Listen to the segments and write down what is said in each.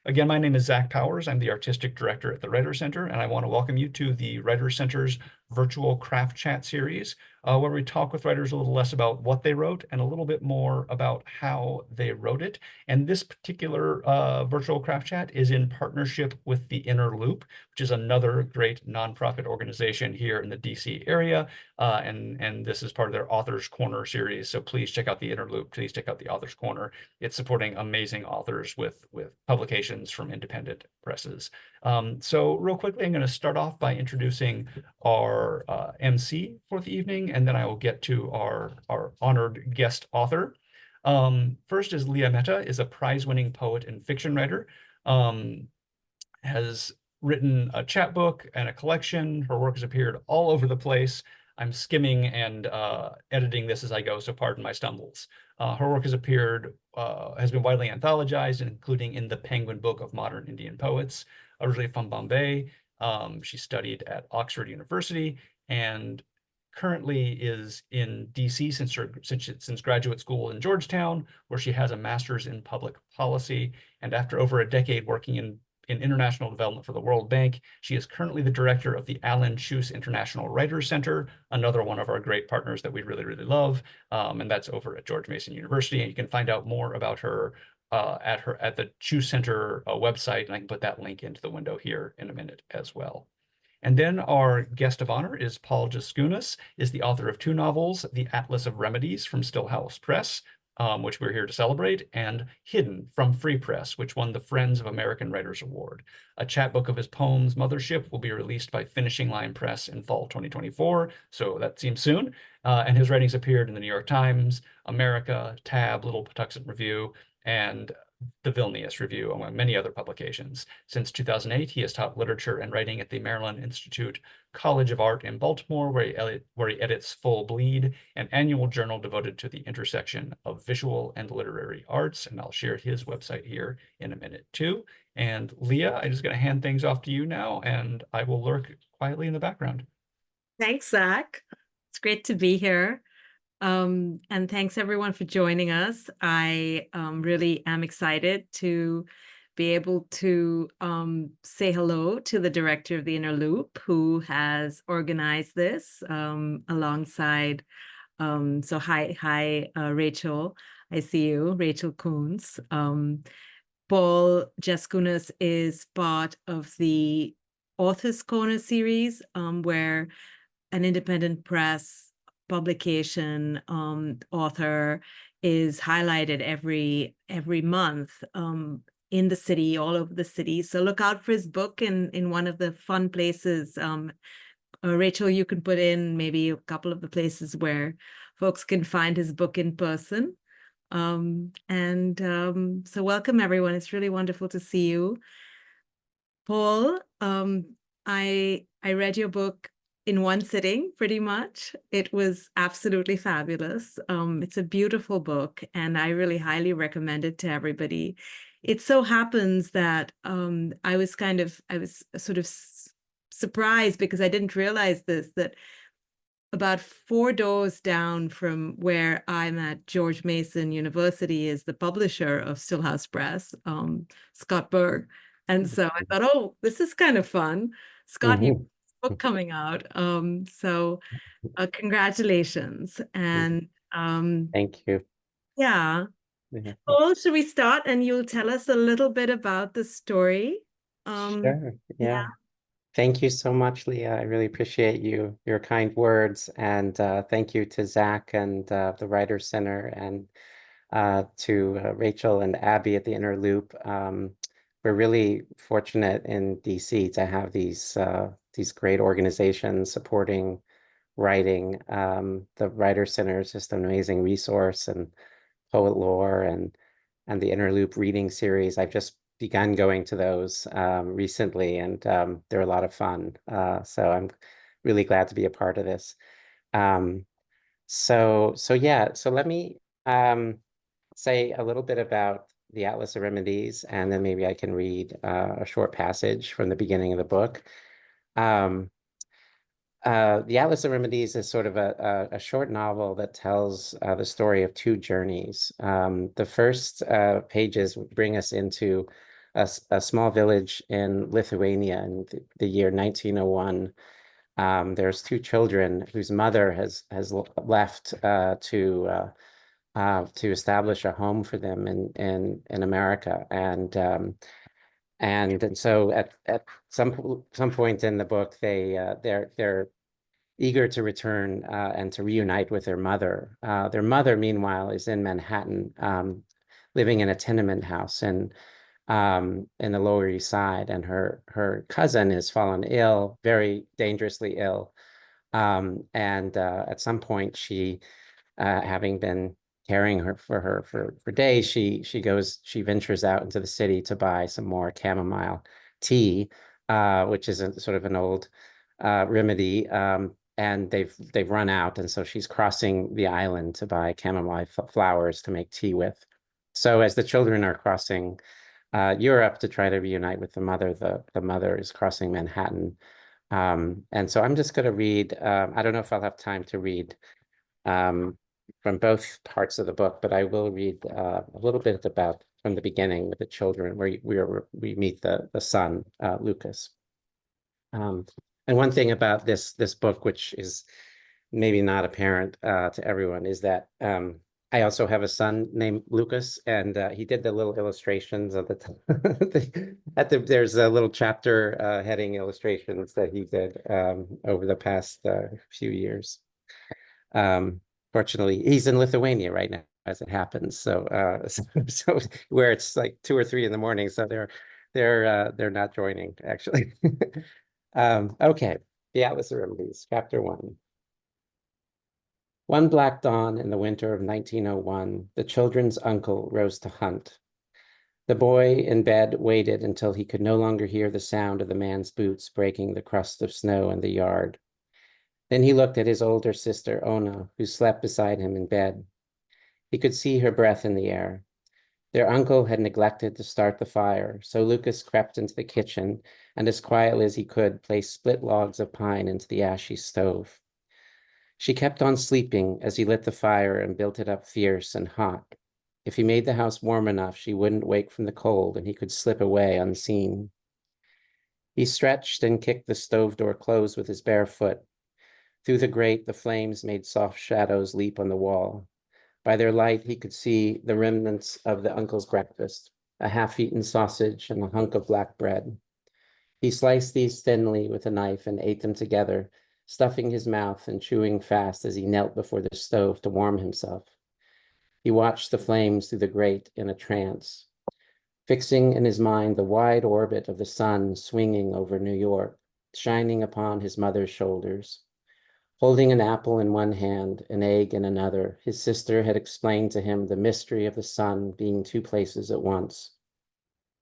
Again, my name is Zach Powers. I'm the Artistic Director at the Writer Center, and I want to welcome you to the Writer Center's virtual craft chat series, where we talk with writers a little less about what they wrote and a little bit more about how they wrote it. And this particular virtual craft chat is in partnership with the Inner Loop, which is another great nonprofit organization here in the DC area. And this is part of their Authors Corner series. So please check out the Inner Loop. Please check out the Authors Corner. It's supporting amazing authors with publications from independent presses. So real quickly, I'm going to start off by introducing our MC for the evening, and then I will get to our honored guest author. First is Leeya Mehta, is a prize-winning poet and fiction writer. Has written a chapbook and a collection. Her work has appeared all over the place. I'm skimming and editing this as I go, so pardon my stumbles. Her work has been widely anthologized, including in the Penguin Book of Modern Indian Poets. Originally from Bombay, she studied at Oxford University and currently is in DC since graduate school in Georgetown, where she has a master's in public policy. And after over a decade working in international development for the World Bank, she is currently the director of the Alan Chus International Writers Center, another one of our great partners that we really, really love. And that's over at George Mason University. And you can find out more about her at the Chus Center website, and I can put that link into the window here in a minute as well. And then our guest of honor is Paul Jaskunas, is the author of two novels, The Atlas of Remedies from Stillhouse Press, which we're here to celebrate, and Hidden from Free Press, which won the Friends of American Writers Award. A chapbook of his poems, Mothership, will be released by Finishing Line Press in fall 2024, so that seems soon. And his writings appeared in the New York Times, America, Tab, Little Patuxent Review, and the Vilnius Review, among many other publications. Since 2008, he has taught literature and writing at the Maryland Institute College of Art in Baltimore, where he edits Full Bleed, an annual journal devoted to the intersection of visual and literary arts. And I'll share his website here in a minute too. And Leeya, I'm just going to hand things off to you now, and I will lurk quietly in the background. Thanks, Zach. It's great to be here. And thanks everyone for joining us. I really am excited to be able to say hello to the director of the Inner Loop, who has organized this alongside. So hi, Rachel. I see you, Rachel Coons. Paul Jaskunas is part of the Authors Corner series, where an independent press publication author is highlighted every month in the city, all over the city. So look out for his book in one of the fun places. Rachel, you can put in maybe a couple of the places where folks can find his book in person. So welcome everyone. It's really wonderful to see you. Paul, I read your book in one sitting, pretty much. It was absolutely fabulous. It's a beautiful book, and I really highly recommend it to everybody. It so happens that I was sort of surprised, because I didn't realize this, that about 4 doors down from where I'm at, George Mason University is the publisher of Stillhouse Press, Scott Berg. And so I thought, oh, this is kind of fun. Scott, you book coming out. So congratulations. And thank you. Yeah. Paul, should we start and you'll tell us a little bit about the story? Sure. Yeah. Thank you so much, Leeya. I really appreciate your kind words. And thank you to Zach and the Writers Center, and to Rachel and Abby at the Inner Loop. We're really fortunate in DC to have these great organizations supporting writing. The Writers Center is just an amazing resource, and Poet Lore and the Inner Loop reading series. I've just begun going to those recently, and they're a lot of fun. So I'm really glad to be a part of this. So let me say a little bit about the Atlas of Remedies, and then maybe I can read a short passage from the beginning of the book. The Atlas of Remedies is sort of a short novel that tells the story of two journeys. The first pages bring us into a small village in Lithuania in the year 1901. There's two children whose mother has left to establish a home for them in America, and so at some point in the book they're eager to return and to reunite with their mother. Their mother, meanwhile, is in Manhattan, living in a tenement house in the Lower East Side, and her cousin has fallen ill, very dangerously ill. And at some point, she, having been caring for her for days, she ventures out into the city to buy some more chamomile tea, which is sort of an old remedy. And they've run out, and so she's crossing the island to buy chamomile flowers to make tea with. So as the children are crossing Europe to try to reunite with the mother, the mother is crossing Manhattan. And so I'm just going to read, I don't know if I'll have time to read from both parts of the book, but I will read a little bit about from the beginning with the children, where we meet the son, Lucas. And one thing about this book, which is maybe not apparent to everyone, is that I also have a son named Lucas, and he did the little illustrations of there's a little chapter heading illustrations that he did over the past few years. Fortunately, he's in Lithuania right now, as it happens. So so where it's like 2 or 3 in the morning, so they're not joining actually. Okay, the Atlas of Remedies, chapter 1. One black dawn in the winter of 1901, the children's uncle rose to hunt. The boy in bed waited until he could no longer hear the sound of the man's boots breaking the crust of snow in the yard. Then he looked at his older sister, Ona, who slept beside him in bed. He could see her breath in the air. Their uncle had neglected to start the fire, so Lucas crept into the kitchen and, as quietly as he could, placed split logs of pine into the ashy stove. She kept on sleeping as he lit the fire and built it up fierce and hot. If he made the house warm enough, she wouldn't wake from the cold, and he could slip away unseen. He stretched and kicked the stove door closed with his bare foot. Through the grate, the flames made soft shadows leap on the wall. By their light, he could see the remnants of the uncle's breakfast, a half-eaten sausage and a hunk of black bread. He sliced these thinly with a knife and ate them together, stuffing his mouth and chewing fast as he knelt before the stove to warm himself. He watched the flames through the grate in a trance, fixing in his mind the wide orbit of the sun swinging over New York, shining upon his mother's shoulders. Holding an apple in one hand, an egg in another, his sister had explained to him the mystery of the sun being 2 places at once.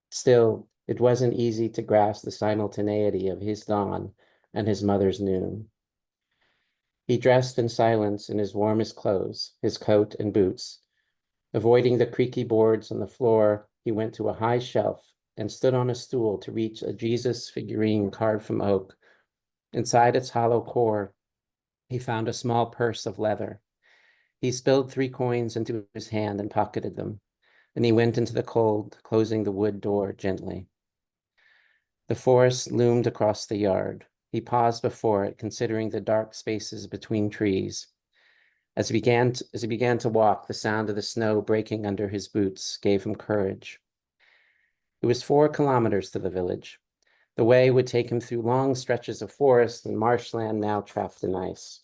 Still, it wasn't easy to grasp the simultaneity of his dawn and his mother's noon. He dressed in silence in his warmest clothes, his coat and boots. Avoiding the creaky boards on the floor, he went to a high shelf and stood on a stool to reach a Jesus figurine carved from oak. Inside its hollow core, he found a small purse of leather. He spilled 3 coins into his hand and pocketed them. Then he went into the cold, closing the wood door gently. The forest loomed across the yard. He paused before it, considering the dark spaces between trees. As he began to walk, the sound of the snow breaking under his boots gave him courage. It was 4 kilometers to the village. The way would take him through long stretches of forest and marshland now trapped in ice.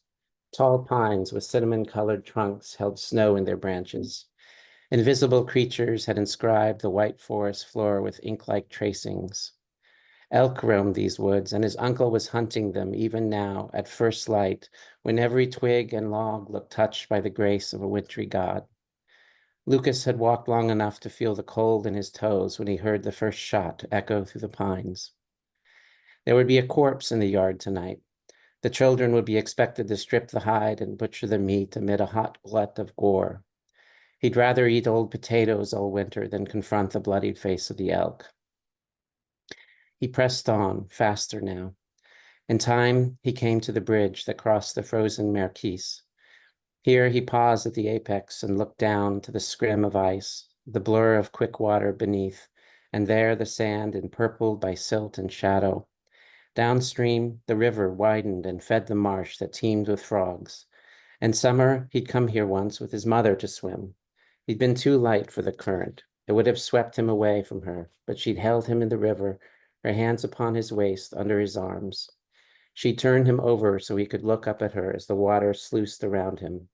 Tall pines with cinnamon-colored trunks held snow in their branches. Invisible creatures had inscribed the white forest floor with ink-like tracings. Elk roamed these woods, and his uncle was hunting them even now at first light, when every twig and log looked touched by the grace of a wintry god. Lucas had walked long enough to feel the cold in his toes when he heard the first shot echo through the pines. There would be a corpse in the yard tonight. The children would be expected to strip the hide and butcher the meat amid a hot glut of gore. He'd rather eat old potatoes all winter than confront the bloodied face of the elk. He pressed on, faster now. In time, he came to the bridge that crossed the frozen Marquise. Here he paused at the apex and looked down to the scrim of ice, the blur of quick water beneath, and there the sand empurpled by silt and shadow. Downstream, the river widened and fed the marsh that teemed with frogs. In summer, he'd come here once with his mother to swim. He'd been too light for the current. It would have swept him away from her, but she'd held him in the river, her hands upon his waist, under his arms. She turned him over so he could look up at her as the water sluiced around him.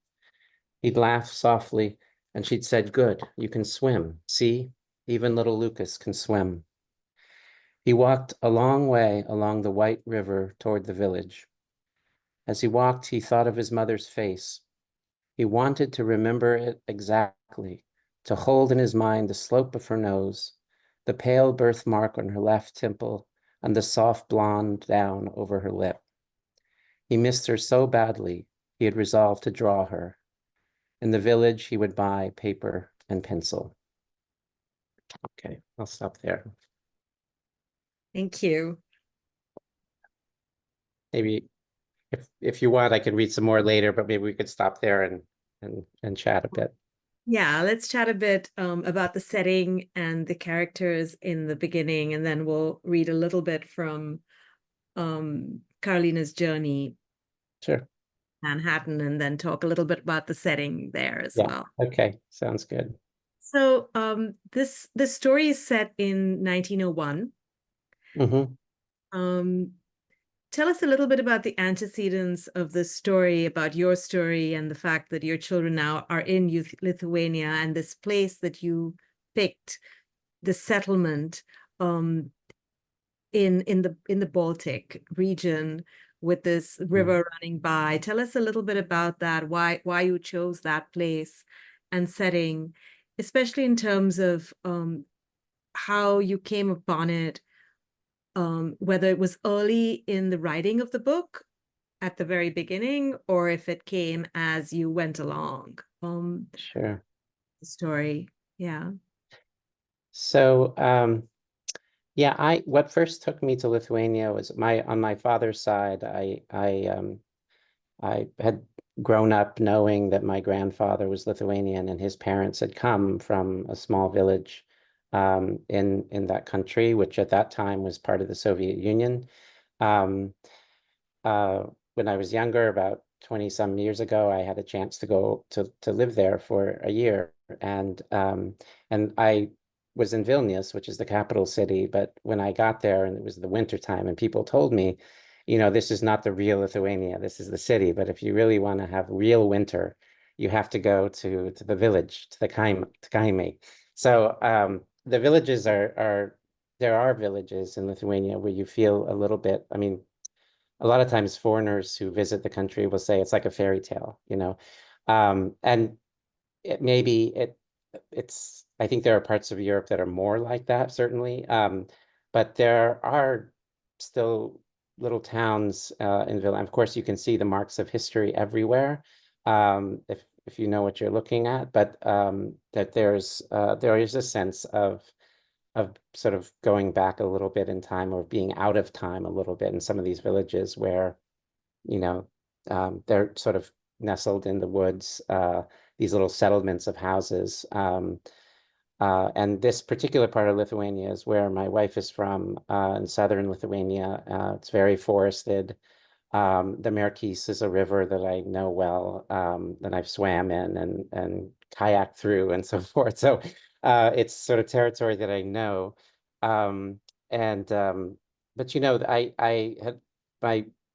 He'd laughed softly, and she'd said, "Good, you can swim. See, even little Lucas can swim." He walked a long way along the white river toward the village. As he walked, he thought of his mother's face. He wanted to remember it exactly, to hold in his mind the slope of her nose, the pale birthmark on her left temple, and the soft blonde down over her lip. He missed her so badly, he had resolved to draw her. In the village, he would buy paper and pencil. Okay, I'll stop there. Thank you. Maybe if you want, I could read some more later, but maybe we could stop there and chat a bit. Yeah, let's chat a bit about the setting and the characters in the beginning, and then we'll read a little bit from Carolina's journey, Sure. Manhattan, and then talk a little bit about the setting there as Yeah. well. Okay, sounds good. So this story is set in 1901. Mm-hmm. Tell us a little bit about the antecedents of the story, about your story, and the fact that your children now are in Lithuania, and this place that you picked, the settlement in the Baltic region with this river running by. Tell us a little bit about that, why you chose that place and setting, especially in terms of how you came upon it, whether it was early in the writing of the book at the very beginning, or if it came as you went along. Sure. The story, yeah. So, yeah, what first took me to Lithuania was on my father's side. I had grown up knowing that my grandfather was Lithuanian, and his parents had come from a small village in that country, which at that time was part of the Soviet Union. Um, when I was younger, about 20 some years ago, I had a chance to go to live there for a year, and I was in Vilnius, which is the capital city. But when I got there, and it was the winter time, and people told me, this is not the real Lithuania. This is the city. But if you really want to have real winter, you have to go to the village, to the Kaimai. So the villages there are villages in Lithuania where you feel a little bit, I mean, a lot of times foreigners who visit the country will say it's like a fairy tale, and it's, I think there are parts of Europe that are more like that, certainly. But there are still little towns in Vilnius. Of course, you can see the marks of history everywhere, if you know what you're looking at. But that there is a sense of sort of going back a little bit in time, or being out of time a little bit in some of these villages where, they're sort of nestled in the woods, these little settlements of houses. And this particular part of Lithuania is where my wife is from, in southern Lithuania. It's very forested. The Merkys is a river that I know well, that I've swam in and kayaked through and so forth. So it's sort of territory that I know. But I had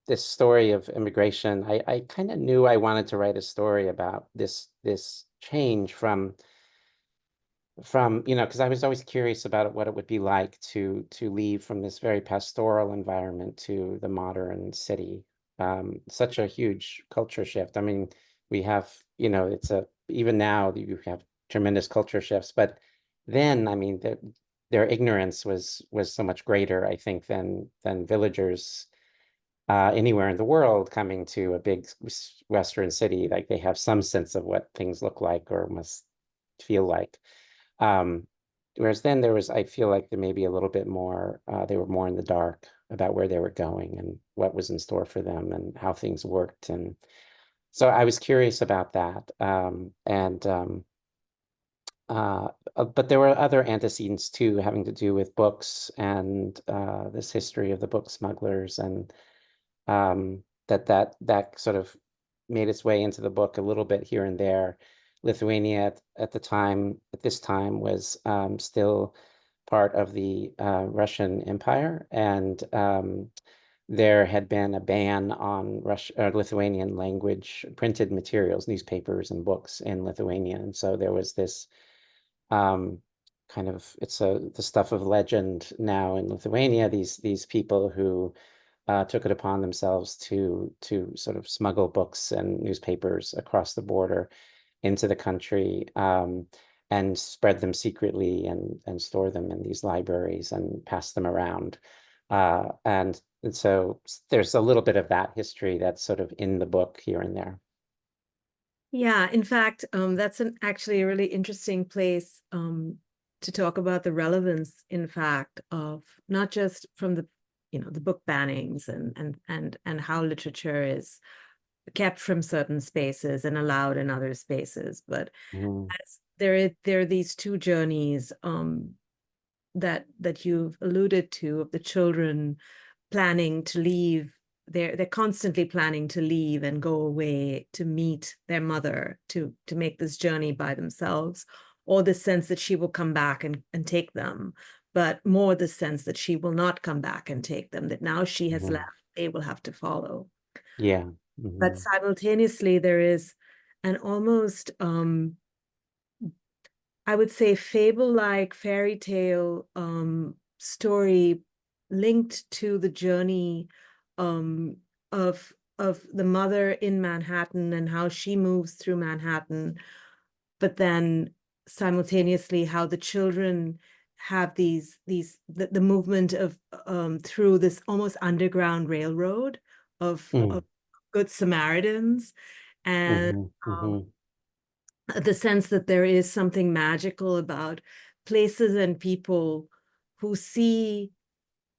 this story of immigration. I kind of knew I wanted to write a story about this change from because I was always curious about what it would be like to leave from this very pastoral environment to the modern city. Such a huge culture shift. I mean, we have, even now you have tremendous culture shifts, but then, I mean, their ignorance was so much greater, I think, than villagers anywhere in the world coming to a big Western city. Like, they have some sense of what things look like or must feel like. Whereas then I feel like there may be a little bit more, they were more in the dark about where they were going and what was in store for them and how things worked. And so I was curious about that. but there were other antecedents too, having to do with books and this history of the book smugglers, and that sort of made its way into the book a little bit here and there. Lithuania at this time was still part of the Russian Empire, and there had been a ban on Lithuanian language printed materials, newspapers and books in Lithuania, and so there was this kind of, it's the stuff of legend now in Lithuania. These people who took it upon themselves to sort of smuggle books and newspapers across the border into the country, and spread them secretly and store them in these libraries and pass them around. And so there's a little bit of that history that's sort of in the book here and there. Yeah, in fact, that's actually a really interesting place to talk about the relevance, in fact, of not just from the the book bannings and how literature is kept from certain spaces and allowed in other spaces, but as there are these two journeys that you've alluded to, of the children planning to leave. They're constantly planning to leave and go away to meet their mother, to make this journey by themselves, or the sense that she will come back and take them, but more the sense that she will not come back and take them, that now she has left, they will have to follow. Yeah. But simultaneously, there is an almost I would say fable-like fairy tale story linked to the journey of the mother in Manhattan and how she moves through Manhattan, but then simultaneously how the children have the movement of through this almost underground railroad of Good Samaritans, and the sense that there is something magical about places and people who see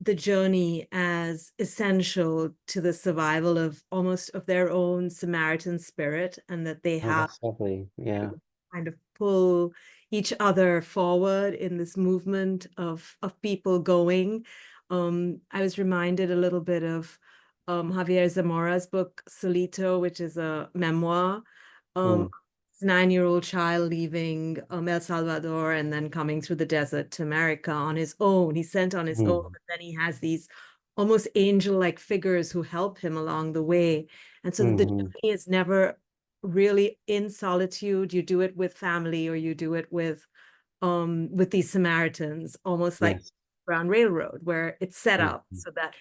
the journey as essential to the survival of almost of their own Samaritan spirit, and that they have That's lovely. Yeah. kind of pull each other forward in this movement of people going. I was reminded a little bit of Javier Zamora's book Solito, which is a memoir. 9-year-old child leaving El Salvador and then coming through the desert to America on his own. He's sent on his own, but then he has these almost angel-like figures who help him along the way. And so the journey is never really in solitude. You do it with family, or you do it with these Samaritans, almost like Brown Railroad, where it's set up so that.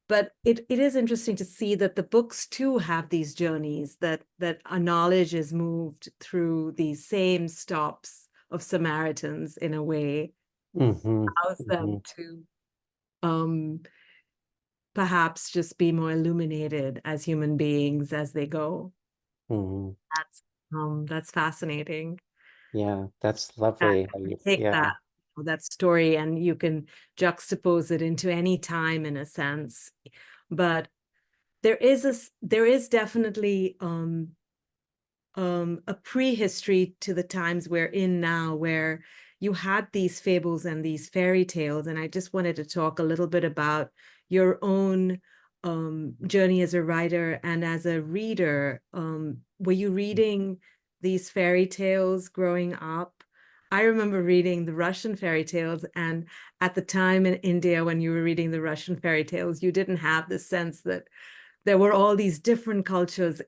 But it is interesting to see that the books too have these journeys, that a knowledge is moved through these same stops of Samaritans in a way, allows them to perhaps just be more illuminated as human beings as they go. That's fascinating. Yeah, that's lovely. Take that story and you can juxtapose it into any time, in a sense, but there is definitely a prehistory to the times we're in now, where you had these fables and these fairy tales, and I just wanted to talk a little bit about your own journey as a writer and as a reader. Were you reading these fairy tales growing up? I remember reading the Russian fairy tales, and at the time in India, when you were reading the Russian fairy tales, you didn't have the sense that there were all these different cultures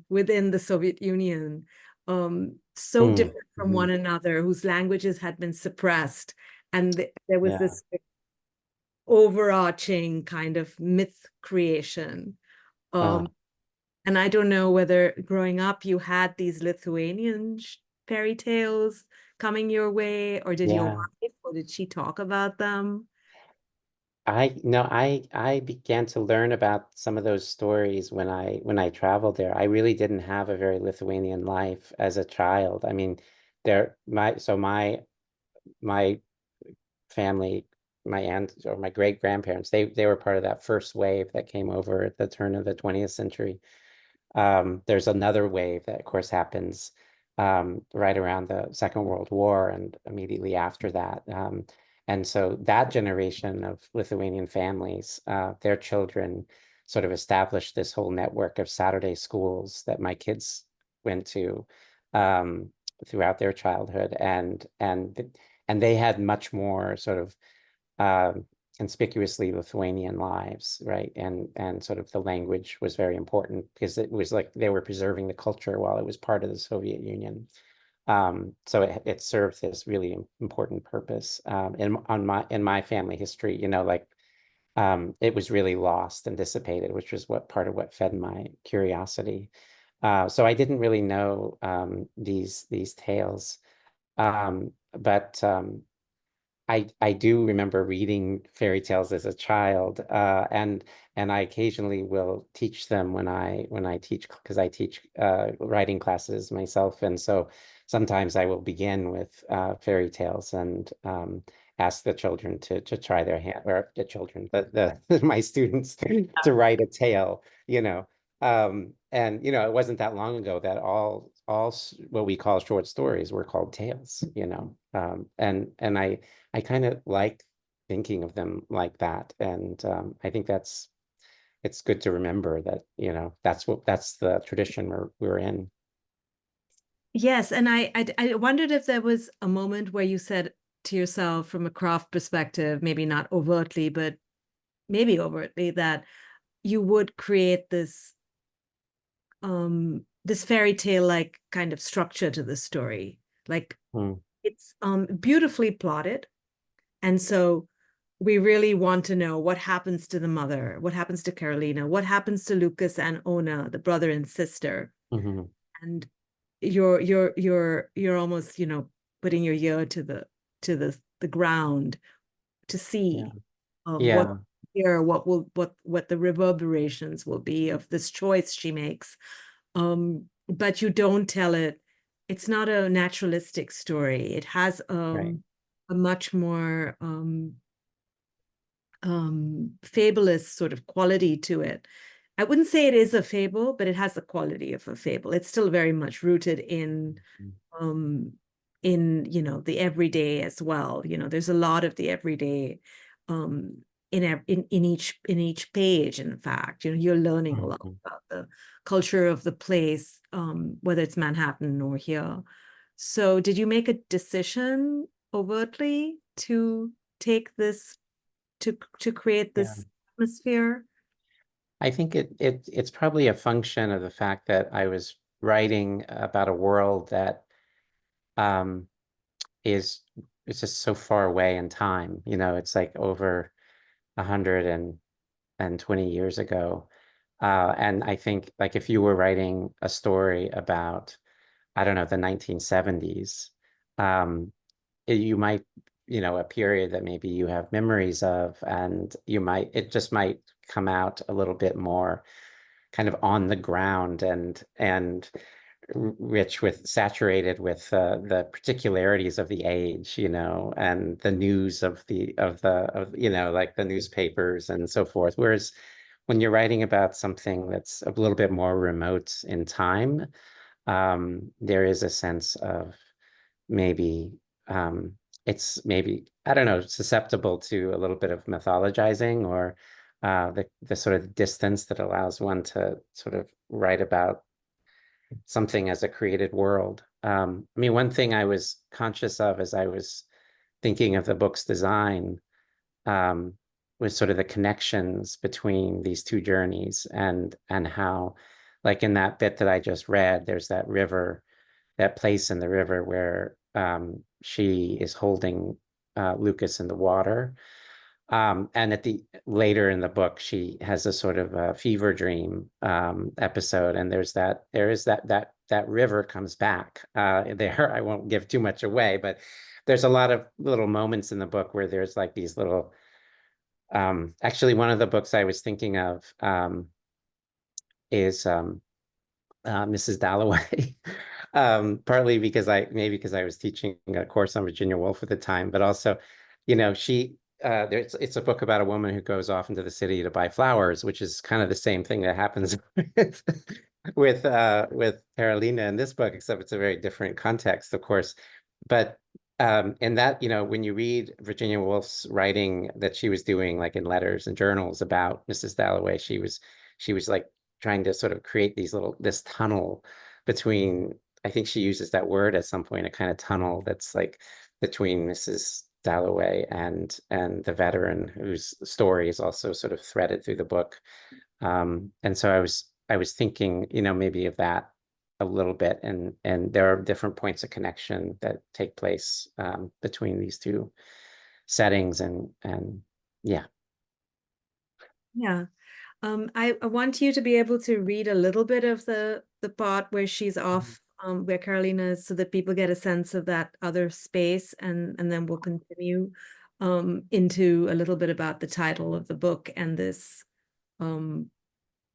within the Soviet Union, so different from one another, whose languages had been suppressed. And there was this overarching kind of myth creation. And I don't know whether growing up you had these Lithuanian fairy tales coming your way, or did your wife, or did she talk about them? I began to learn about some of those stories when I traveled there. I really didn't have a very Lithuanian life as a child. I mean, my family, my aunt or my great grandparents, they were part of that first wave that came over at the turn of the 20th century. There's another wave that, of course, happens right around the Second World War and immediately after that. And so that generation of Lithuanian families, their children sort of established this whole network of Saturday schools that my kids went to throughout their childhood, and they had much more sort of conspicuously Lithuanian lives, right? And sort of the language was very important because it was like they were preserving the culture while it was part of the Soviet Union. So it served this really important purpose. In my family history, you know, like it was really lost and dissipated, which was what part of what fed my curiosity. So I didn't really know these tales, but I do remember reading fairy tales as a child, and I occasionally will teach them when I teach, because I teach writing classes myself, and so sometimes I will begin with fairy tales and ask the children to try their hand, or the children, the my students to write a tale, you know. And you know, it wasn't that long ago that all what we call short stories were called tales, you know. And I kind of like thinking of them like that. And I think it's good to remember that, you know, that's the tradition we're in. Yes, and I wondered if there was a moment where you said to yourself, from a craft perspective, maybe not overtly, but maybe overtly, that you would create this fairy tale like kind of structure to the story. Like it's beautifully plotted. And so we really want to know what happens to the mother, what happens to Carolina, what happens to Lucas and Ona, the brother and sister. Mm-hmm. And you're almost, you know, putting your ear to the ground to see what Yeah. here, what the reverberations will be of this choice she makes. But you don't tell it. It's not a naturalistic story. It has Right. a much more fabulous sort of quality to it. I wouldn't say it is a fable, but it has the quality of a fable. It's still very much rooted um you know, the everyday as well. You know, there's a lot of the everyday in each page. In fact, you know, you're learning a lot Mm-hmm. about the culture of the place, whether it's Manhattan or here. So did you make a decision overtly to take this to create Yeah. this atmosphere? I think it's probably a function of the fact that I was writing about a world that um is it's just so far away in time. You know, it's like over 120 years ago. And I think like if you were writing a story about, I don't know, the 1970s, you might, you know, a period that maybe you have memories of, and it just might come out a little bit more kind of on the ground and rich with saturated with the particularities of the age, you know, and the news of you know, like the newspapers and so forth. Whereas when you're writing about something that's a little bit more remote in time, there is a sense of maybe it's maybe, I don't know, susceptible to a little bit of mythologizing, or the sort of distance that allows one to sort of write about something as a created world. I mean, one thing I was conscious of as I was thinking of the book's design um, was sort of the connections between these two journeys, and how, like in that bit that I just read, there's that river, that place in the river where she is holding Lucas in the water. And at the later in the book, she has a sort of a fever dream episode, and there is that river comes back there. I won't give too much away, but there's a lot of little moments in the book where there's like these little. Actually, one of the books I was thinking of is Mrs. Dalloway. Partly because I was teaching a course on Virginia Woolf at the time, but also, you know, it's a book about a woman who goes off into the city to buy flowers, which is kind of the same thing that happens with with Carolina in this book, except it's a very different context, of course. But in that, you know, when you read Virginia Woolf's writing that she was doing, like in letters and journals about Mrs. Dalloway, she was like trying to sort of create this tunnel between, I think she uses that word at some point, a kind of tunnel that's like between Mrs. Dalloway and the veteran whose story is also sort of threaded through the book. And so I was thinking, you know, maybe of that a little bit, and there are different points of connection that take place between these two settings, and yeah. Yeah. I want you to be able to read a little bit of the part where she's off, where Carolina is, so that people get a sense of that other space, and then we'll continue into a little bit about the title of the book and this, you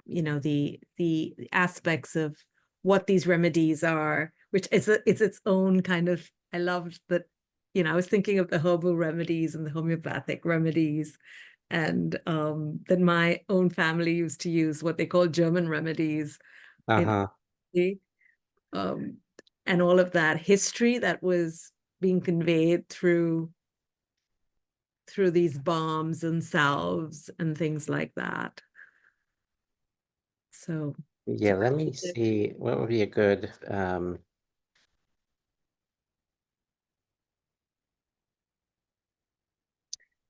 know, the aspects of what these remedies are, which is it's its own kind of. I loved that, you know, I was thinking of the herbal remedies and the homeopathic remedies, and that my own family used to use what they call German remedies in um, and all of that history that was being conveyed through these balms and salves and things like that. So Yeah, let me see what would be a good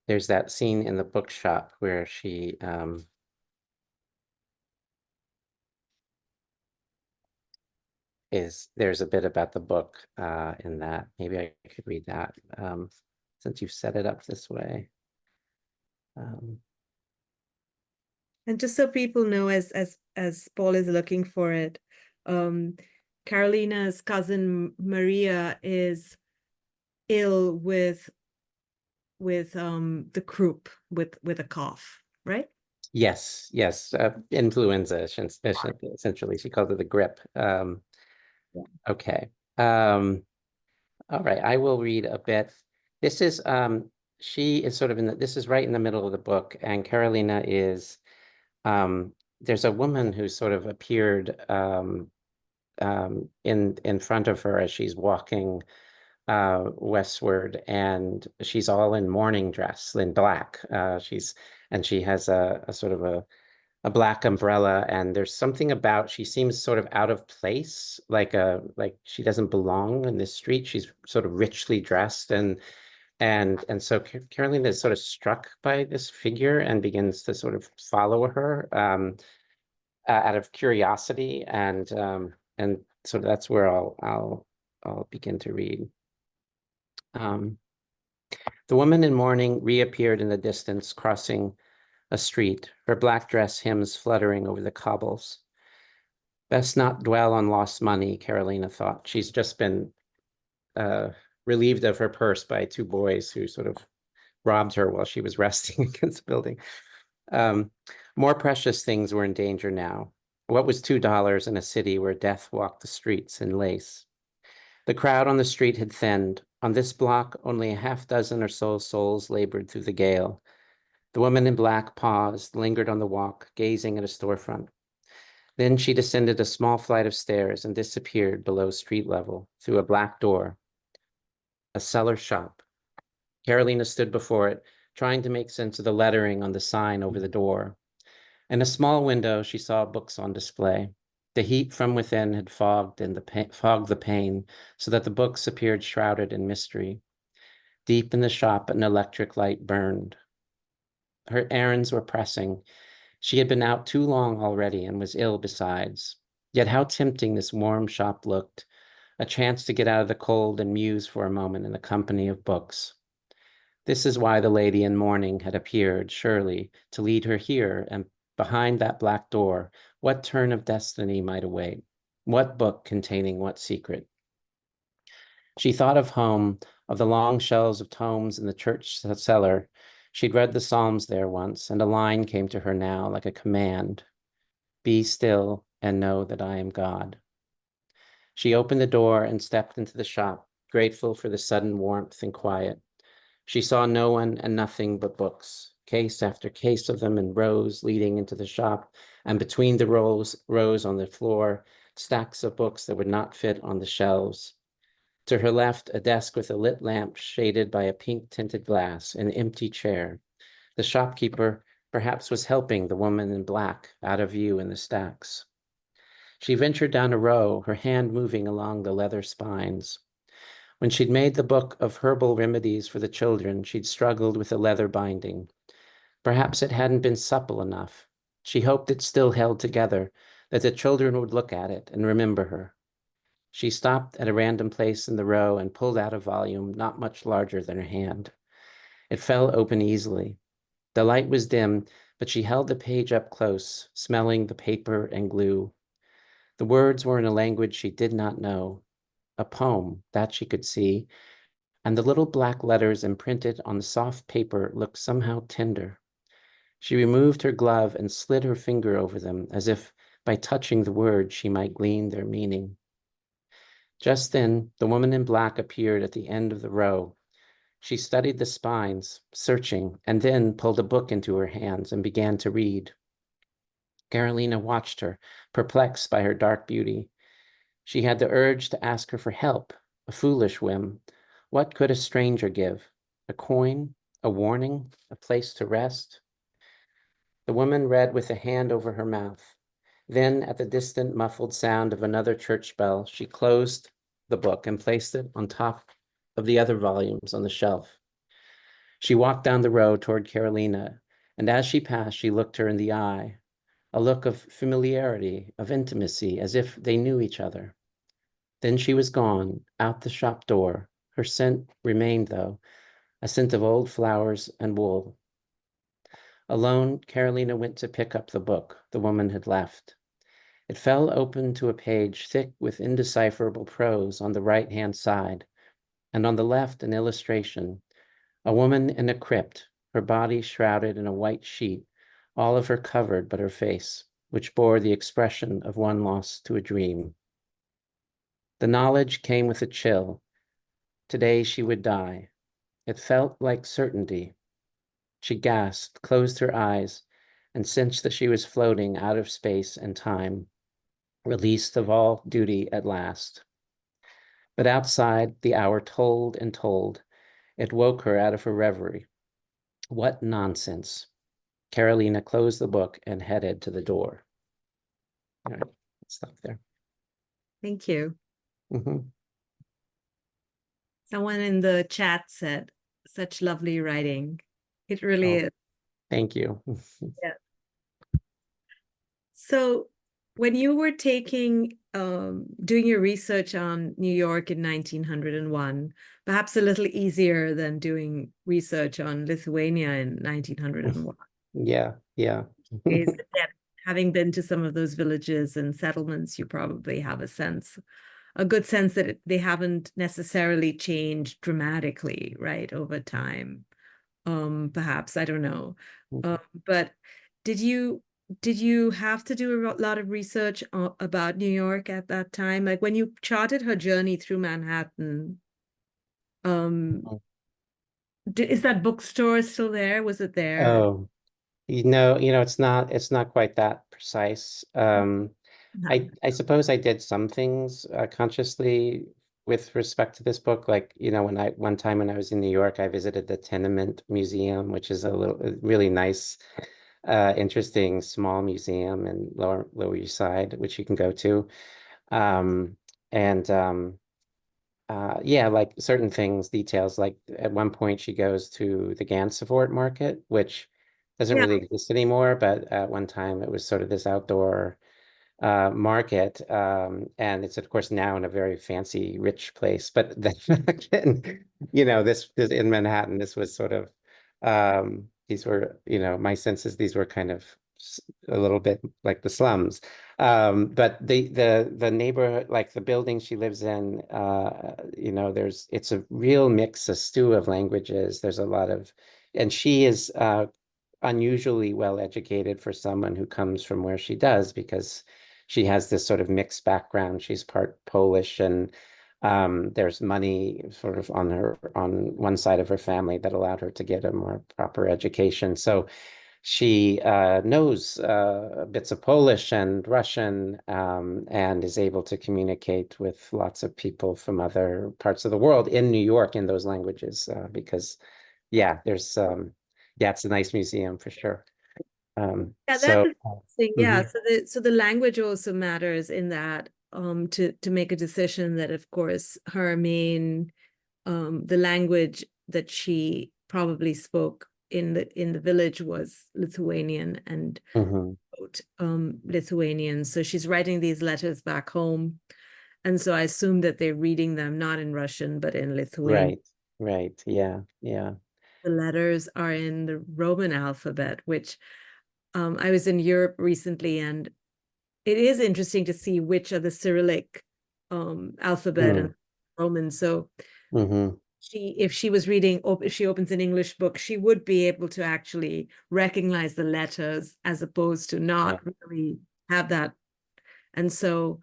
there's that scene in the bookshop where she there's a bit about the book in that. Maybe I could read that since you've set it up this way. and just so people know, as Paul is looking for it, Carolina's cousin Maria is ill with the croup, with a cough, right? Yes, influenza, essentially. She called it the grip. Yeah. Okay. All right, I will read a bit. This is she is sort of this is right in the middle of the book, and Carolina is there's a woman who sort of appeared in front of her as she's walking westward, and she's all in mourning dress in black. She has a sort of a black umbrella, and there's something about, she seems sort of out of place, like she doesn't belong in this street. She's sort of richly dressed, and so Carolina is sort of struck by this figure and begins to sort of follow her out of curiosity, and so that's where I'll begin to read. The woman in mourning reappeared in the distance, crossing a street, her black dress hems fluttering over the cobbles. Best not dwell on lost money, Carolina thought. She's just been relieved of her purse by two boys who sort of robbed her while she was resting against the building. More precious things were in danger now. What was $2 in a city where death walked the streets in lace? The crowd on the street had thinned. On this block, only a half dozen or so souls labored through the gale. The woman in black paused, lingered on the walk, gazing at a storefront. Then she descended a small flight of stairs and disappeared below street level through a black door. A cellar shop. Carolina stood before it, trying to make sense of the lettering on the sign over the door. In a small window, she saw books on display. The heat from within had fogged the pane, so that the books appeared shrouded in mystery. Deep in the shop, an electric light burned. Her errands were pressing. She had been out too long already and was ill besides. Yet how tempting this warm shop looked, a chance to get out of the cold and muse for a moment in the company of books. This is why the lady in mourning had appeared, surely, to lead her here, and behind that black door, what turn of destiny might await? What book containing what secret? She thought of home, of the long shelves of tomes in the church cellar. She'd read the Psalms there once, and a line came to her now like a command. Be still and know that I am God. She opened the door and stepped into the shop, grateful for the sudden warmth and quiet. She saw no one and nothing but books. case after case of them in rows leading into the shop, and between the rows on the floor, stacks of books that would not fit on the shelves. To her left, a desk with a lit lamp shaded by a pink-tinted glass, an empty chair. The shopkeeper perhaps was helping the woman in black out of view in the stacks. She ventured down a row, her hand moving along the leather spines. When she'd made the book of herbal remedies for the children, she'd struggled with the leather binding. Perhaps it hadn't been supple enough. She hoped it still held together, that the children would look at it and remember her. She stopped at a random place in the row and pulled out a volume not much larger than her hand. It fell open easily. The light was dim, but she held the page up close, smelling the paper and glue. The words were in a language she did not know. A poem, that she could see, and the little black letters imprinted on the soft paper looked somehow tender. She removed her glove and slid her finger over them, as if by touching the words she might glean their meaning. Just then, the woman in black appeared at the end of the row. She studied the spines, searching, and then pulled a book into her hands and began to read. Carolina watched her, perplexed by her dark beauty. She had the urge to ask her for help, a foolish whim. What could a stranger give? A coin, a warning, a place to rest? The woman read with a hand over her mouth. Then, at the distant, muffled sound of another church bell, she closed the book and placed it on top of the other volumes on the shelf. She walked down the road toward Carolina, and as she passed, she looked her in the eye, a look of familiarity, of intimacy, as if they knew each other. Then she was gone, out the shop door. Her scent remained, though, a scent of old flowers and wool. Alone, Carolina went to pick up the book the woman had left. It fell open to a page thick with indecipherable prose on the right-hand side, and on the left an illustration, a woman in a crypt, her body shrouded in a white sheet, all of her covered but her face, which bore the expression of one lost to a dream. The knowledge came with a chill. Today she would die. It felt like certainty. She gasped, closed her eyes, and sensed that she was floating out of space and time, released of all duty at last. But outside, the hour tolled and tolled. It woke her out of her reverie. What nonsense. Carolina closed the book and headed to the door. All right, let's stop there. Thank you. Mm-hmm. Someone in the chat said, such lovely writing. It really is. Thank you. Yeah. So when you were doing your research on New York in 1901, perhaps a little easier than doing research on Lithuania in 1901. Yeah. Is that having been to some of those villages and settlements, you probably have a good sense that they haven't necessarily changed dramatically, right, over time. Perhaps, I don't know. But did you have to do a lot of research about New York at that time? Like when you charted her journey through Manhattan, is that bookstore still there? Was it there? Oh, it's not quite that precise. I suppose I did some things consciously with respect to this book. Like, one time when I was in New York, I visited the Tenement Museum, which is a really nice, interesting small museum in Lower East Side, which you can go to. Yeah, like certain things, details, like at one point she goes to the Gansevoort market, which doesn't really exist anymore, but at one time it was sort of this outdoor market, and it's of course now in a very fancy, rich place. But then again, this in Manhattan, this was sort of these were, my sense is these were kind of a little bit like the slums. But the neighborhood, like the building she lives in, it's a real mix, a stew of languages. There's a lot of, and she is unusually well educated for someone who comes from where she does, because she has this sort of mixed background. She's part Polish and There's money sort of on one side of her family that allowed her to get a more proper education. So she knows bits of Polish and Russian, and is able to communicate with lots of people from other parts of the world in New York in those languages, because yeah, it's a nice museum for sure. Yeah, that's So interesting. Yeah, mhm, so the language also matters in that to make a decision that of course her main the language that she probably spoke in the village was Lithuanian and mhm, wrote Lithuanian. So she's writing these letters back home. And so I assume that they're reading them not in Russian, but in Lithuanian. right, yeah, yeah. The letters are in the Roman alphabet, which I was in Europe recently, and it is interesting to see which are the Cyrillic alphabet and Mm, Roman. So mhm, if she was reading, if she opens an English book, she would be able to actually recognize the letters as opposed to yeah, not really have that. And so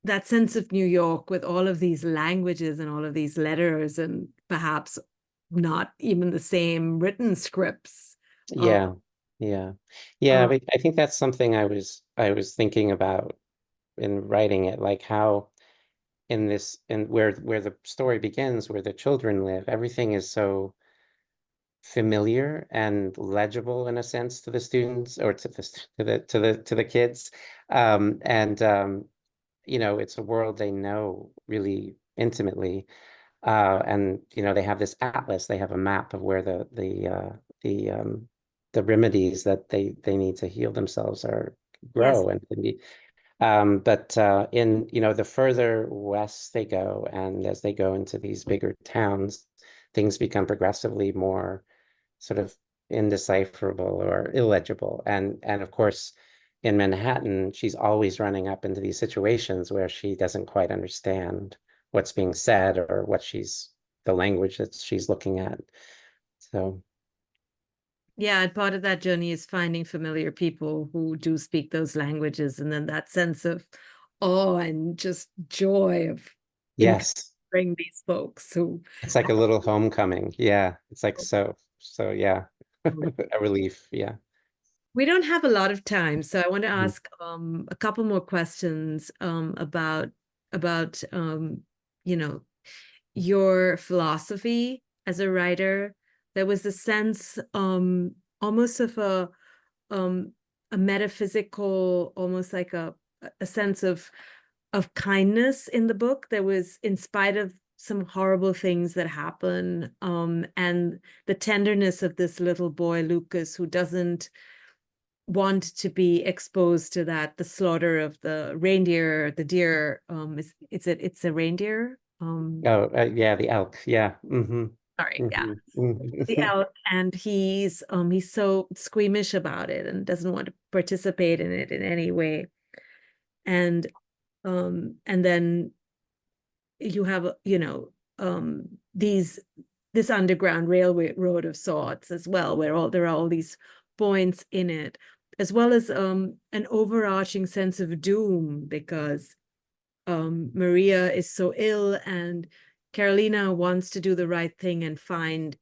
that sense of New York with all of these languages and all of these letters and perhaps not even the same written scripts. Uh, yeah, yeah, yeah. uh, But I think that's something I was thinking about in writing it, like how in where the story begins, where the children live, everything is so familiar and legible in a sense to the students, or to the kids, and it's a world they know really intimately, and they have this atlas, they have a map of where the remedies that they need to heal themselves are yes, grow and can be. But in the further west they go, and as they go into these bigger towns, things become progressively more sort of indecipherable or illegible. And of course, in Manhattan, she's always running up into these situations where she doesn't quite understand what's being said, or the language that she's looking at. So yeah, and part of that journey is finding familiar people who do speak those languages, and then that sense of awe and just joy of yes, encountering these folks who it's like a little homecoming. Yeah, it's like so yeah, a relief. Yeah. we don't have a lot of time, so I want to Mhm. ask a couple more questions about you know your philosophy as a writer. There was a sense almost of um a metaphysical, almost like a sense of kindness in the book. There was, in spite of some horrible things that happen, and the tenderness of this little boy Lucas, who doesn't want to be exposed to the slaughter of the reindeer, the deer. It's a reindeer. Oh, yeah, the elk. Yeah. Sorry, yeah, the Hmm. elk, and he's so squeamish about it and doesn't want to participate in it in any way. And then you have these this underground railway road of sorts as well, where there are all these points in it, as well as an overarching sense of doom, because Maria is so ill, and Carolina wants to do the right thing and find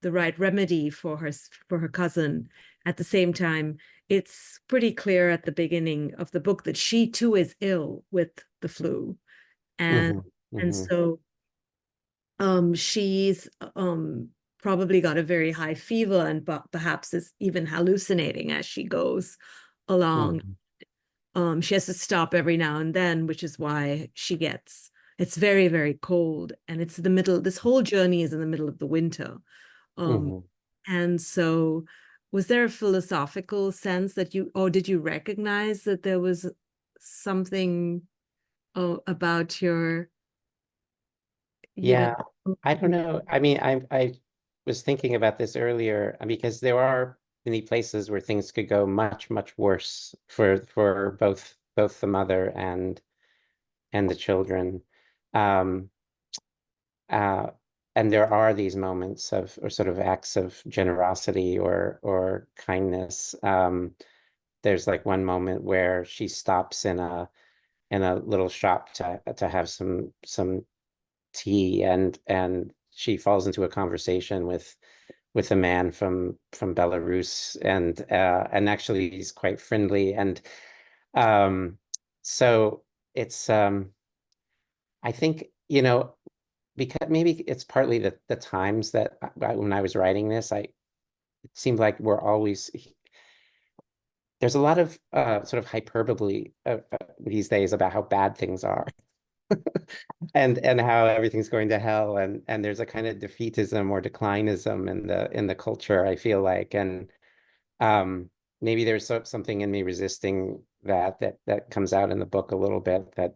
the right remedy for her cousin. At the same time, it's pretty clear at the beginning of the book that she too is ill with the flu, and Hmm. and Hmm. so she's probably got a very high fever, and perhaps is even hallucinating as she goes along. Hmm. She has to stop every now and then, which is why it's very, very cold, and it's the middle. This whole journey is in the middle of the winter. Um, Hmm. and so was there a philosophical sense that or did you recognize that there was something about your, you know, Yeah, I don't know. I mean, I was thinking about this earlier, because there are many places where things could go much, much worse for both the mother and the children. Um, uh, and there are these moments of, or sort of acts of generosity or kindness. There's like one moment where she stops in a little shop to have some tea, and she falls into a conversation with a man from Belarus, and actually he's quite friendly, and so it's I think, because maybe it's partly the times that when I was writing this, it seemed like there's a lot of sort of hyperbole these days about how bad things are. And how everything's going to hell, and there's a kind of defeatism or declinism in the culture, I feel like. And maybe there's something in me resisting that comes out in the book a little bit, that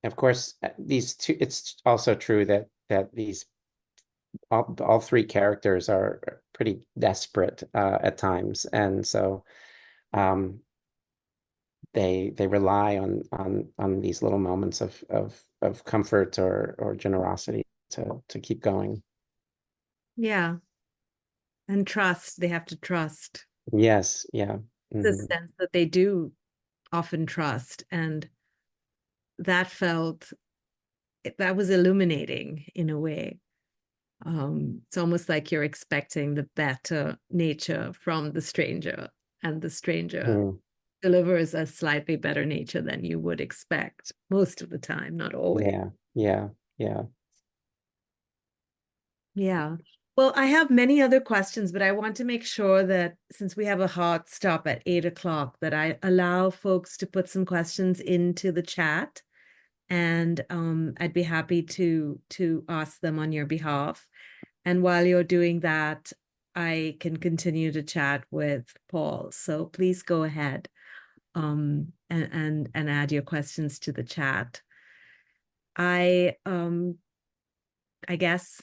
of course these two, it's also true that these all three characters are pretty desperate at times, and so um they rely on these little moments of comfort or generosity to keep going. Yeah. And trust. They have to trust. Yes, yeah. The Mm-hmm. sense that they do often trust. And that was illuminating in a way. It's almost like you're expecting the better nature from the stranger, and the stranger Mm. delivers a slightly better nature than you would expect most of the time, not always. Yeah. Yeah. Well, I have many other questions, but I want to make sure that since we have a hard stop at 8 o'clock, that I allow folks to put some questions into the chat, and I'd be happy to ask them on your behalf. And while you're doing that, I can continue to chat with Paul. So please go ahead and add your questions to the chat. I guess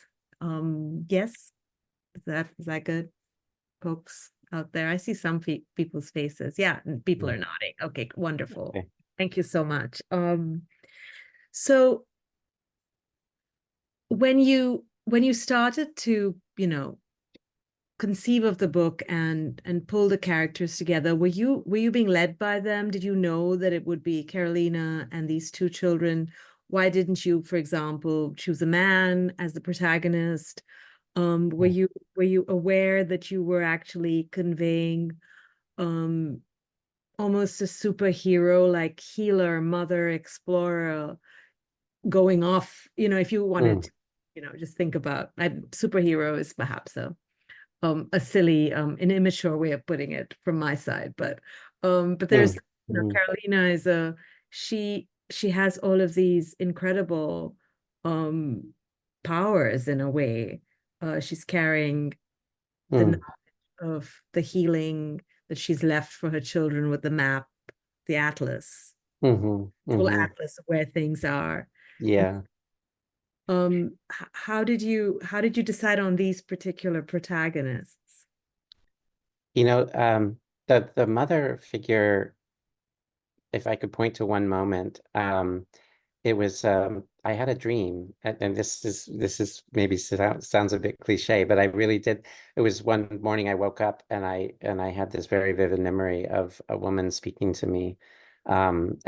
yes. Is that good, folks out there? I see some people's faces. Yeah, and people are nodding. Okay, wonderful. Okay. Thank you so much. So when you started to, conceive of the book and pull the characters together, were you being led by them? Did you know that it would be Carolina and these two children? Why didn't you, for example, choose a man as the protagonist? Were you aware that you were actually conveying almost a superhero, like healer, mother, explorer, going off, if you wanted to, just think about superhero is perhaps a silly, an immature way of putting it from my side, but there's, Carolina is she has all of these incredible powers in a way. She's carrying the knowledge of the healing that she's left for her children with the map, the atlas, full atlas of where things are. Yeah. How did you decide on these particular protagonists? The mother figure, if I could point to one moment, it was I had a dream, and this is maybe sounds a bit cliche, but I really did. It was one morning I woke up, and I had this very vivid memory of a woman speaking to me, and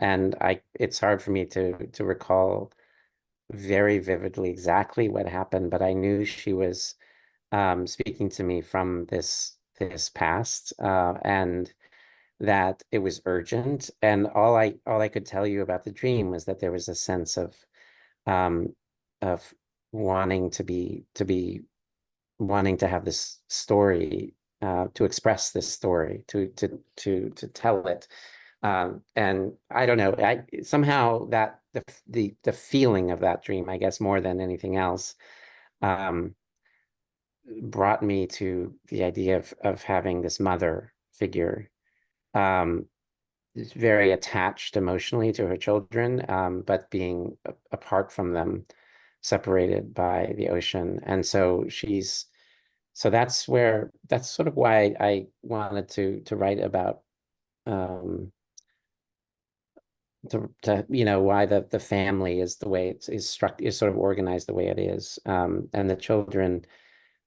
it's hard for me to recall very vividly exactly what happened, but I knew she was speaking to me from this past, and that it was urgent. And all I could tell you about the dream was that there was a sense um, of wanting wanting to have this story, to express this story, to tell it. And I don't know, somehow that the feeling of that dream, I guess, more than anything else, brought me to the idea of having this mother figure, very attached emotionally to her children, but being apart from them, separated by the ocean. And so that's sort of why I wanted to write about, why the family is the way is sort of organized the way it is, and the children.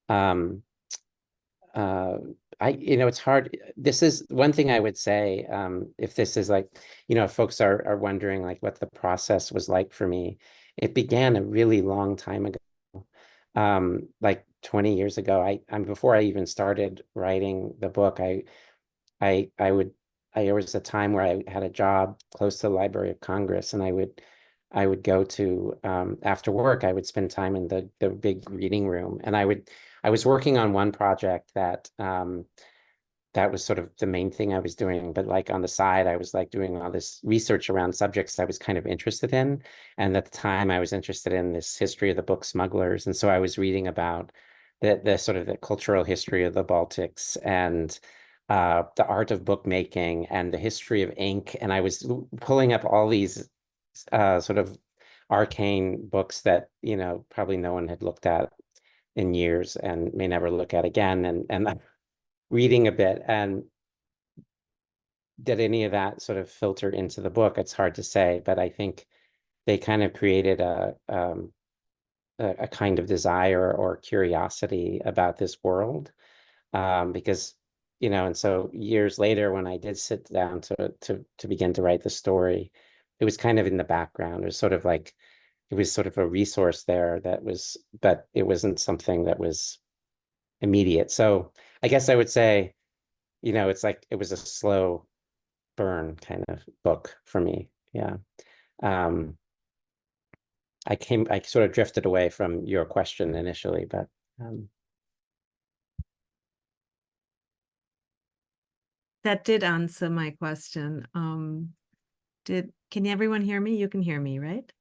um it's hard. This is one thing I would say, if this is like, if folks are wondering like what the process was like for me, it began a really long time ago. Like 20 years ago. Before I even started writing the book, there was a time where I had a job close to the Library of Congress, and I would go to after work, I would spend time in the big reading room, and I was working on one project that was sort of the main thing I was doing. But like on the side, I was like doing all this research around subjects I was kind of interested in. And at the time I was interested in this history of the book smugglers. And so I was reading about the sort of the cultural history of the Baltics, and the art of bookmaking and the history of ink. And I was pulling up all these sort of arcane books that, probably no one had looked at in years and may never look at again. And reading a bit. And did any of that sort of filter into the book? It's hard to say, but I think they kind of created a kind of desire or curiosity about this world, because and so years later, when I did sit down to begin to write the story, it was kind of in the background. It was sort of a resource there but it wasn't something that was immediate. So I guess I would say, it's like it was a slow burn kind of book for me. Yeah. Um, I sort of drifted away from your question initially, but That did answer my question. Can everyone hear me? You can hear me, right?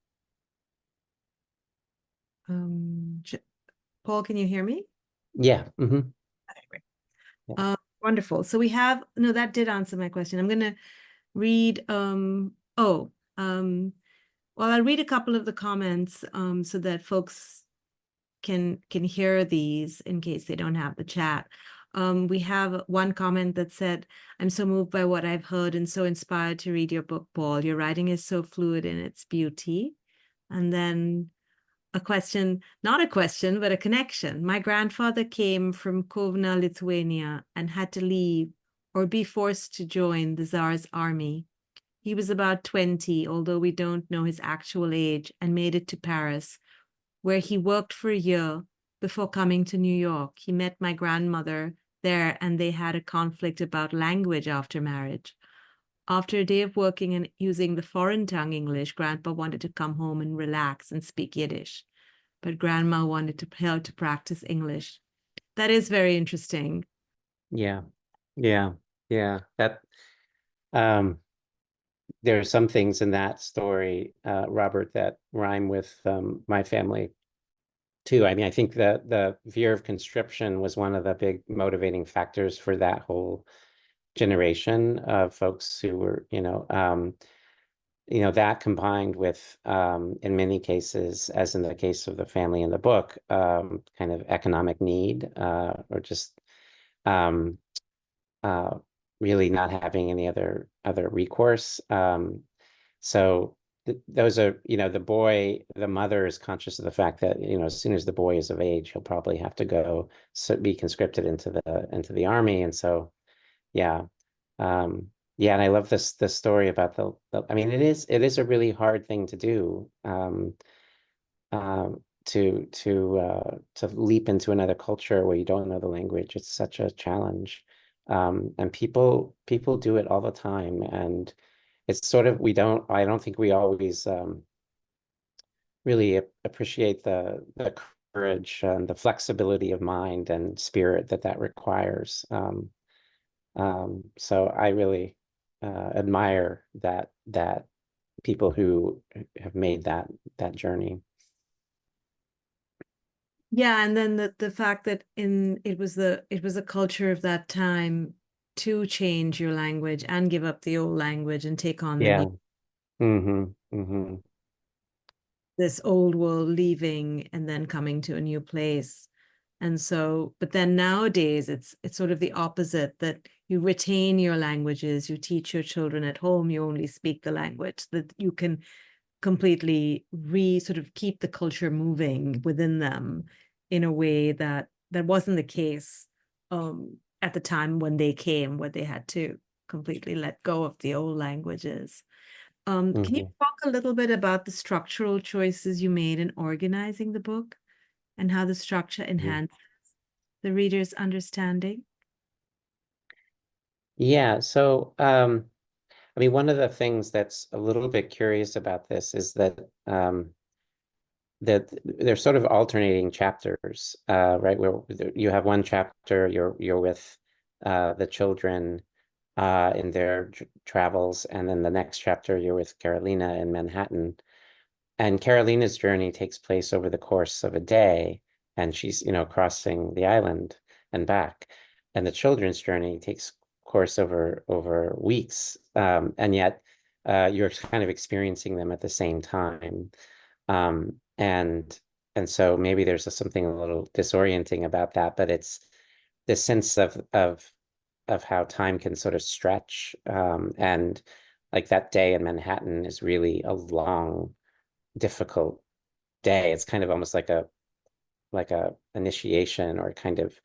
Paul, can you hear me? yeah. Okay, great. Yeah. Wonderful. So that did answer my question. I'm going to read, I'll read a couple of the comments so that folks can hear these in case they don't have the chat. We have one comment that said, "I'm so moved by what I've heard and so inspired to read your book, Paul. Your writing is so fluid in its beauty." And then a question, not a question, but a connection. "My grandfather came from Kovna, Lithuania, and had to leave or be forced to join the Tsar's army. He was about 20, although we don't know his actual age, and made it to Paris, where he worked for a year before coming to New York. He met my grandmother there, and they had a conflict about language after marriage. After a day of working and using the foreign tongue English, Grandpa wanted to come home and relax and speak Yiddish, but Grandma wanted her to practice English." That is very interesting. Yeah. Yeah. Yeah. There are some things in that story, Robert, that rhyme with my family too. I mean, I think that the fear of conscription was one of the big motivating factors for that whole generation of folks who were, that combined with, in many cases, as in the case of the family in the book, kind of economic need, or just um, uh, really not having any other recourse. So those are, the mother is conscious of the fact that, as soon as the boy is of age, he'll probably have to go be conscripted into the army. And so, yeah. Yeah, and I love this story about I mean, it is a really hard thing to do, to leap into another culture where you don't know the language. It's such a challenge. And people do it all the time, and it's sort of I don't think we always really appreciate the courage and the flexibility of mind and spirit that requires. So I really admire that people who have made that journey. Yeah, and then the fact that it was a culture of that time to change your language and give up the old language and take on the Yeah. new, this old world, leaving and then coming to a new place. And so, but then nowadays it's sort of the opposite, that you retain your languages, you teach your children at home, you only speak the language, that you can completely sort of keep the culture moving within them in a way that wasn't the case at the time when they came, where they had to completely let go of the old languages. Can you Mhm. talk a little bit about the structural choices you made in organizing the book and how the structure enhances the reader's understanding? Yeah, so I mean, one of the things that's a little bit curious about this is that that they're sort of alternating chapters, right? Where you have one chapter you're with the children in their travels, and then the next chapter you're with Carolina in Manhattan. And Carolina's journey takes place over the course of a day, and she's, crossing the island and back. And the children's journey takes course over weeks, and yet you're kind of experiencing them at the same time. And so maybe there's something a little disorienting about that, but it's the sense of how time can sort of stretch, and like that day in Manhattan is really a long, difficult day. It's kind of almost like a initiation or kind of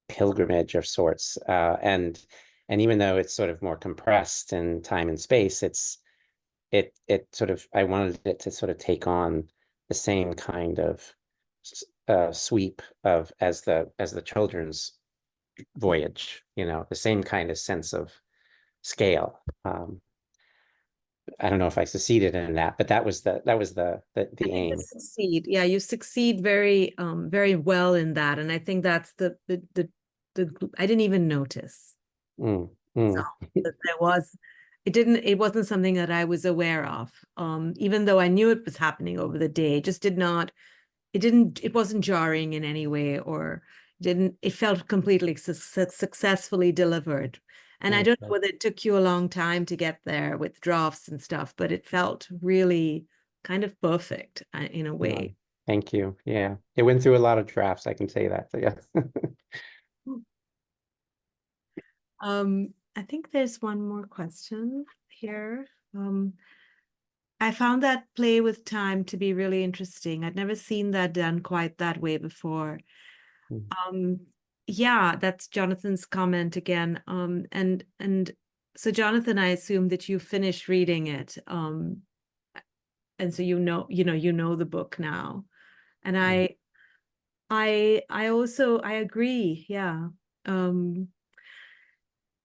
pilgrimage of sorts. And even though it's sort of more compressed in time and space, it sort of, I wanted it to sort of take on the same kind of sweep of as the children's voyage, the same kind of sense of scale. I don't know if I succeeded in that, but that was the I think you aim. succeed. Yeah, you succeed very very well in that. And I think that's the I didn't even notice. Mm, So mm, that it wasn't something that I was aware of. Even though I knew it was happening over the day, it just it wasn't jarring in any way, or it felt completely successfully delivered. And I don't know okay. whether it took you a long time to get there with drafts and stuff, but it felt really kind of perfect in a Well, way. thank you. Yeah, it went through a lot of drafts, I can say that. So yeah. I think there's one more question here. I found that play with time to be really interesting. I'd never seen that done quite that way before. Mm, Um, yeah, that's Jonathan's comment again. And so Jonathan, I assume that you finished reading it. And so you know the book now. And mm, I also I agree. Yeah. Um,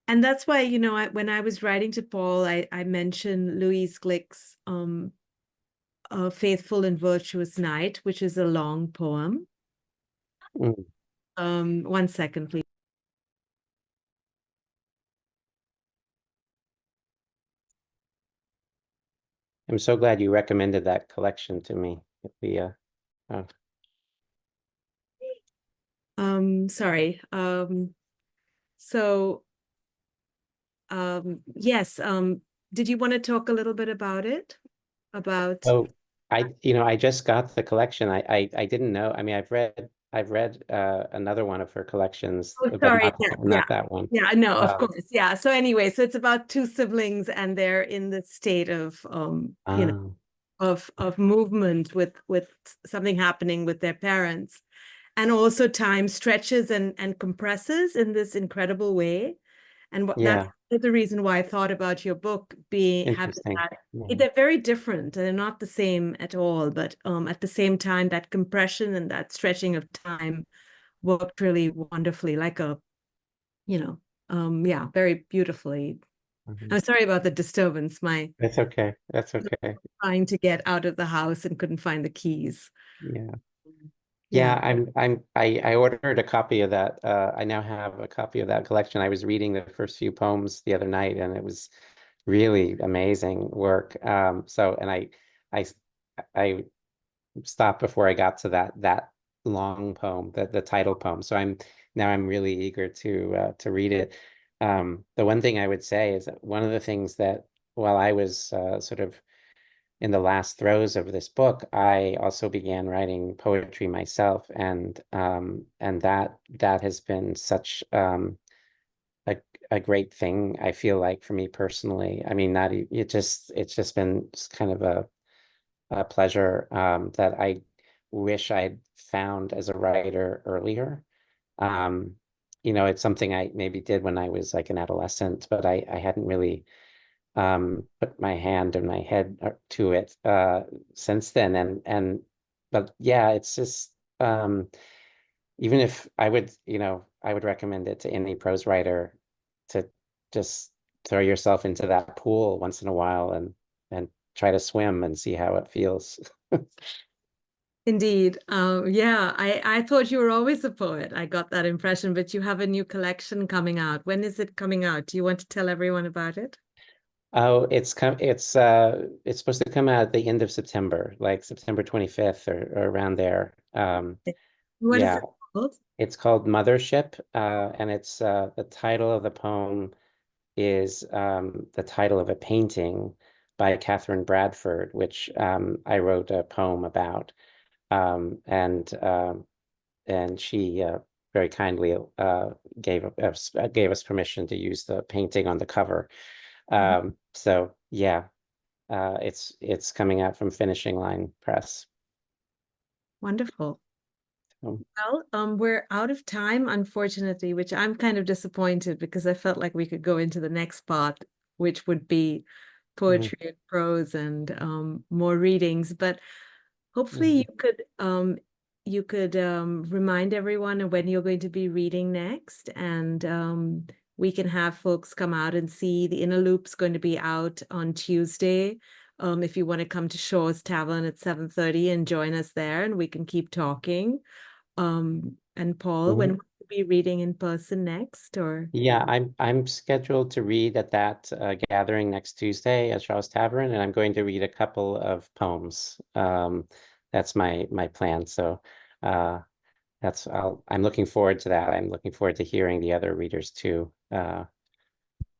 and that's why, when I was writing to Paul, I mentioned Louise Glick's A Faithful and Virtuous Night, which is a long poem. mm. 1 second, please. I'm so glad you recommended that collection to me. Oh, Sorry. So yes, did you want to talk a little bit about it? About oh, I just got the collection. I didn't know. I mean, I've read another one of her collections, Oh, but sorry. not Yeah, yeah. not that one. Yeah, no, of Um, course. Yeah. So anyway, so it's about two siblings and they're in the state of um, of movement with something happening with their parents. And also time stretches and compresses in this incredible way. And that's yeah, the reason why I thought about your book being having interesting. that. Mhm, They're very different. They're not the same at all, but at the same time, that compression and that stretching of time worked really wonderfully, like yeah, very beautifully. mhm. I'm sorry about the disturbance. My That's okay. That's okay. trying to get out of the house and couldn't find the keys. Yeah. Yeah. Yeah, I ordered a copy of that. I now have a copy of that collection. I was reading the first few poems the other night, and it was really amazing work. I I stopped before I got to that long poem, the title poem. So I'm really eager to read it. The one thing I would say is that one of the things that while I was sort of in the last throes of this book, I also began writing poetry myself, and that has been such a a great thing, I feel like, for me personally. I mean, not it's just been kind of a pleasure, that I wish I'd found as a writer earlier. Um, it's something I maybe did when I was like an adolescent, but I hadn't really put my hand and my head to it since then. But yeah, it's just even if I would, I would recommend it to any prose writer to just throw yourself into that pool once in a while and try to swim and see how it feels. Indeed. Yeah, I thought you were always a poet. I got that impression, but you have a new collection coming out. When is it coming out? Do you want to tell everyone about it? Oh, it's supposed to come out at the end of September, like September 25th or around there. What is Yeah, it called? it's called Mothership, and it's the title of the poem is the title of a painting by Catherine Bradford, which I wrote a poem about. Um, and um, and she very kindly gave us permission to use the painting on the cover. Mhm. So yeah, it's coming out from Finishing Line Press. Wonderful. So, Well, we're out of time, unfortunately, which I'm kind of disappointed because I felt like we could go into the next part, which would be mhm, poetry and prose and more readings. But hopefully mhm. you could remind everyone of when you're going to be reading next, and we can have folks come out and see the Inner Loop's going to be out on Tuesday. If you want to come to Shaw's Tavern at 7:30 and join us there, and we can keep talking. And Paul, when Mhm. will you be reading in person next, or? Yeah, I'm scheduled to read at that gathering next Tuesday at Shaw's Tavern, and I'm going to read a couple of poems. That's my plan. So I'm looking forward to that. I'm looking forward to hearing the other readers too.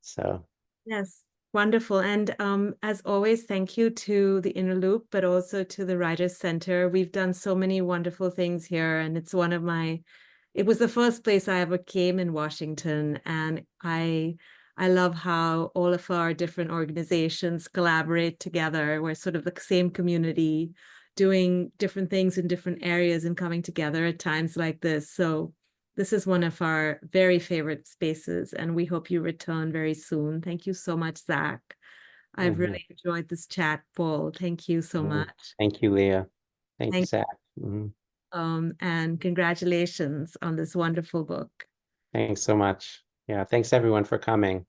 So Yes, wonderful. And as always, thank you to the Inner Loop, but also to the Writers Center. We've done so many wonderful things here, and it's it was the first place I ever came in Washington, and I love how all of our different organizations collaborate together. We're sort of the same community doing different things in different areas and coming together at times like this. So this is one of our very favorite spaces, and we hope you return very soon. Thank you so much, Zach. I've mhm, really enjoyed this chat, Paul. Thank you so mhm. much. Thank you, Leah. Thank you, Thank Zach. Mhm. and congratulations on this wonderful book. Thanks so much. Yeah, thanks everyone for coming.